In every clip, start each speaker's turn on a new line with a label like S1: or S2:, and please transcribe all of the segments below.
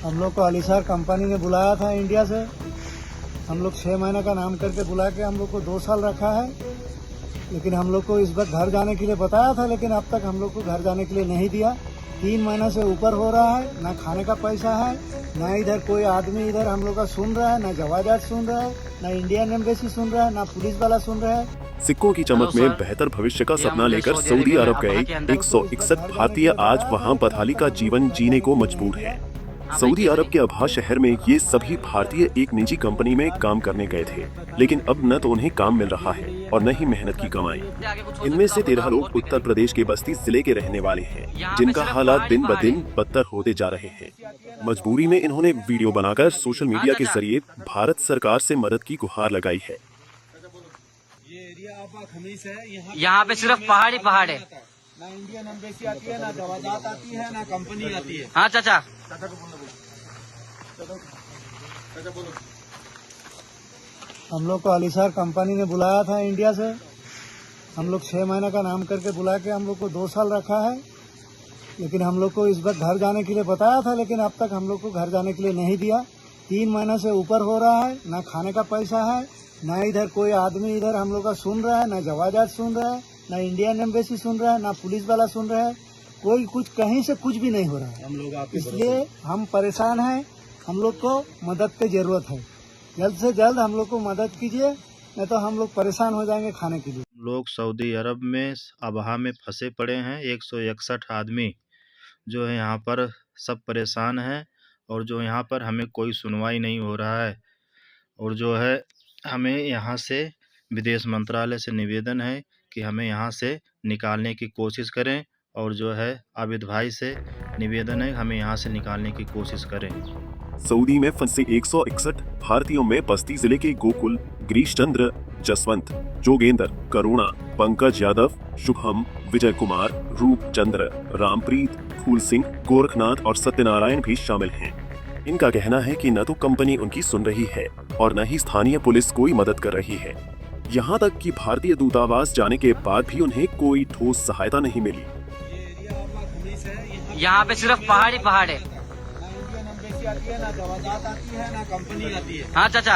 S1: हम लोग को अलीसार कंपनी ने बुलाया था इंडिया से। हम लोग 6 महीने का नाम करके बुला के हम लोग को 2 साल रखा है, लेकिन हम लोग को इस वक्त घर जाने के लिए बताया था, लेकिन अब तक हम लोग को घर जाने के लिए नहीं दिया। 3 महीने से ऊपर हो रहा है, ना खाने का पैसा है, ना इधर कोई आदमी इधर हम लोग का सुन रहा है, ना जवाजात सुन रहा है, ना इंडियन एम्बेसी सुन रहा है, ना पुलिस वाला सुन रहा है।
S2: सिक्कों की चमक में बेहतर भविष्य का सपना लेकर सऊदी अरब गए 161 भारतीय आज वहां बदहाली का जीवन जीने को मजबूर हैं। सऊदी अरब के अबहा शहर में ये सभी भारतीय एक निजी कंपनी में काम करने गए थे, लेकिन अब न तो उन्हें काम मिल रहा है और न ही मेहनत की कमाई। इनमें से 13 लोग उत्तर प्रदेश के बस्ती जिले के रहने वाले हैं, जिनका हालात दिन ब दिन बदतर होते जा रहे हैं। मजबूरी में इन्होंने वीडियो बनाकर सोशल मीडिया के जरिए भारत सरकार से मदद की गुहार लगाई है।
S3: यहाँ पे सिर्फ पहाड़ ही पहाड़ है,
S1: ना इंडियन एम्बेसी आती है, ना जवाजात आती है, ना कंपनी आती है।
S3: हाँ चाचा,
S1: हम लोग को अलीसार कंपनी ने बुलाया था इंडिया से। हम लोग 6 महीने का नाम करके बुला के हम लोग को 2 साल रखा है, लेकिन हम लोग को इस वक्त घर जाने के लिए बताया था, लेकिन अब तक हम लोग को घर जाने के लिए नहीं दिया। 3 महीने से ऊपर हो रहा है, ना खाने का पैसा है, ना इधर कोई आदमी इधर हम लोग का सुन रहा है, ना जवाजात सुन रहा है, ना इंडियन एम्बेसी सुन रहा है, ना पुलिस वाला सुन रहा है। कोई कुछ कहीं से कुछ भी नहीं हो रहा है। हम लोग इसलिए हम परेशान हैं। हम लोग को मदद की जरूरत है। जल्द से जल्द हम लोग को मदद कीजिए, नहीं तो हम लोग परेशान हो जाएंगे खाने के लिए।
S4: लोग सऊदी अरब में अबहा में फंसे पड़े हैं। 161 आदमी जो है यहाँ पर सब परेशान हैं, और जो यहाँ पर हमें कोई सुनवाई नहीं हो रहा है। और जो है हमें यहाँ से विदेश मंत्रालय से निवेदन है कि हमें यहाँ से निकालने की कोशिश करें, और जो है आबिद भाई से निवेदन है हमें यहाँ से निकालने की कोशिश करें।
S2: सऊदी में फंसे 161 भारतीयों में बस्ती जिले के गोकुल, गिरीश चंद्र, जसवंत, जोगेंद्र, करुणा, पंकज यादव, शुभम, विजय कुमार, रूप चंद्र, रामप्रीत, फूल सिंह, गोरखनाथ और सत्यनारायण भी शामिल हैं। इनका कहना है कि न तो कंपनी उनकी सुन रही है और न ही स्थानीय पुलिस कोई मदद कर रही है। यहाँ तक कि भारतीय दूतावास जाने के बाद भी उन्हें कोई ठोस सहायता नहीं मिली।
S3: यहाँ पे सिर्फ पहाड़ ही पहाड़ है।
S1: ना इंडियन एम्बेसी आती है, ना जवाजात आती है, ना कंपनी आती है।
S3: हाँ चाचा,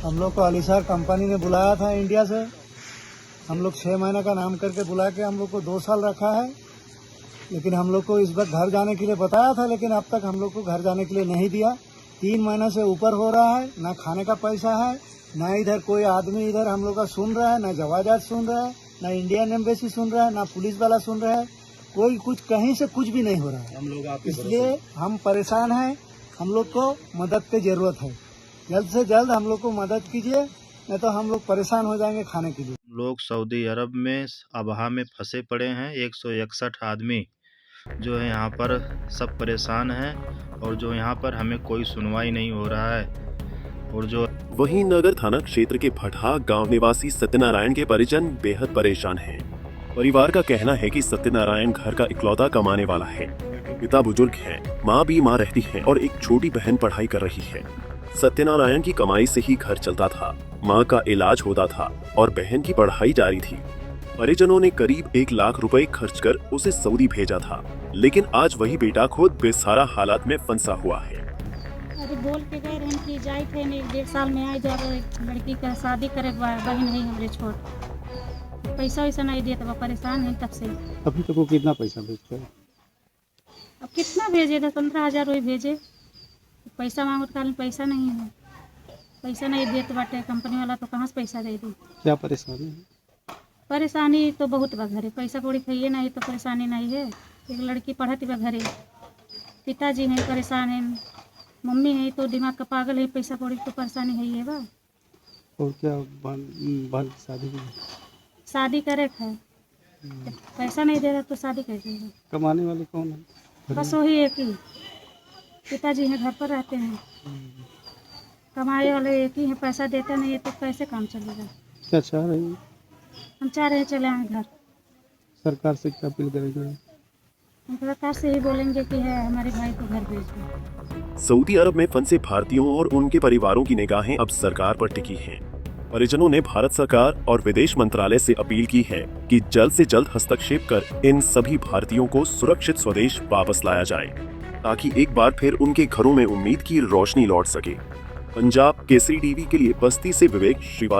S1: हम लोग को अलीसार कंपनी ने बुलाया था इंडिया से। हम लोग 6 महीने का नाम करके बुला के हम लोग को 2 साल रखा है, लेकिन हम लोग को इस वक्त घर जाने के लिए बताया था, लेकिन अब तक हम लोग को घर जाने के लिए नहीं दिया। 3 महीने से ऊपर हो रहा है, ना खाने का पैसा है, ना इधर कोई आदमी इधर हम लोग का सुन रहा है, ना जवाजात सुन रहा है, ना इंडियन एम्बेसी सुन रहा है, ना पुलिस वाला सुन रहा है। कोई कुछ कहीं से कुछ भी नहीं हो रहा है। हम लोग इसलिए हम परेशान हैं। हम लोग को मदद की जरूरत है। जल्द से जल्द हम लोग को मदद कीजिए, नहीं तो हम लोग परेशान हो जाएंगे खाने के लिए।
S4: लोग सऊदी अरब में अबहा में फंसे पड़े हैं। 161 आदमी जो है यहाँ पर सब परेशान हैं, और जो यहाँ पर हमें कोई सुनवाई नहीं हो रहा है। और जो
S2: वहीं नगर थाना क्षेत्र के भटहा गांव निवासी सत्यनारायण के परिजन बेहद परेशान हैं। परिवार का कहना है कि सत्यनारायण घर का इकलौता कमाने वाला है। पिता बुजुर्ग हैं, माँ बीमार रहती है और एक छोटी बहन पढ़ाई कर रही है। सत्यनारायण की कमाई से ही घर चलता था, माँ का इलाज होता था और बहन की पढ़ाई जारी थी। परिजनों ने करीब 1 लाख रुपए खर्च कर उसे सऊदी भेजा था, लेकिन आज वही बेटा खुद बेसहारा हालात में फंसा हुआ है।
S5: अरे बोल के गए रहन कि जाए थे, 1.5 साल में आए जब लड़की का शादी करे, बहन है हमारे छोट, पैसा वैसा नहीं दिया तो परेशान है तब से।
S6: अभी तक वो कितना पैसा भेजते हैं?
S5: अब कितना भेजे, 10-15 हज़ार वही भेजे। पैसा मांगो तो पैसा नहीं है, पैसा नहीं देते बाटे कंपनी वाला, तो कहाँ से पैसा दे दी।
S6: क्या परेशानी है?
S5: परेशानी तो बहुत बा घरे, पैसा कौड़ी खाइए नहीं तो परेशानी नहीं है। एक लड़की पढ़ती बा घरे, पिताजी हैं परेशान हैं, मम्मी है तो दिमाग का पागल है, पैसा कौड़ी तो परेशानी है बा।
S6: और क्या बहन की शादी की?
S5: शादी करे है, पैसा नहीं दे रहा तो शादी कैसे होगी?
S6: कमाने वाले कौन है?
S5: बस वही एक ही पिताजी हैं, घर पर रहते हैं। कमाए वाले एक ही है, पैसा देता नहीं है तो कैसे काम चलेगा।
S6: क्या चाह रही है?
S5: हम चाह रहे हैं चले आए घर।
S6: सरकार से क्या अपील करेंगे?
S5: हम सरकार से ही बोलेंगे कि है हमारे भाई को घर भेज दो।
S2: सऊदी अरब में फंसे भारतीयों और उनके परिवारों की निगाहें अब सरकार पर टिकी हैं। परिजनों ने भारत सरकार और विदेश मंत्रालय से अपील की है कि जल्द से जल्द हस्तक्षेप कर इन सभी भारतीयों को सुरक्षित स्वदेश वापस लाया जाए, ताकि एक बार फिर उनके घरों में उम्मीद की रोशनी लौट सके। पंजाब केसरी टीवी के लिए बस्ती से विवेक श्रीवास्तव।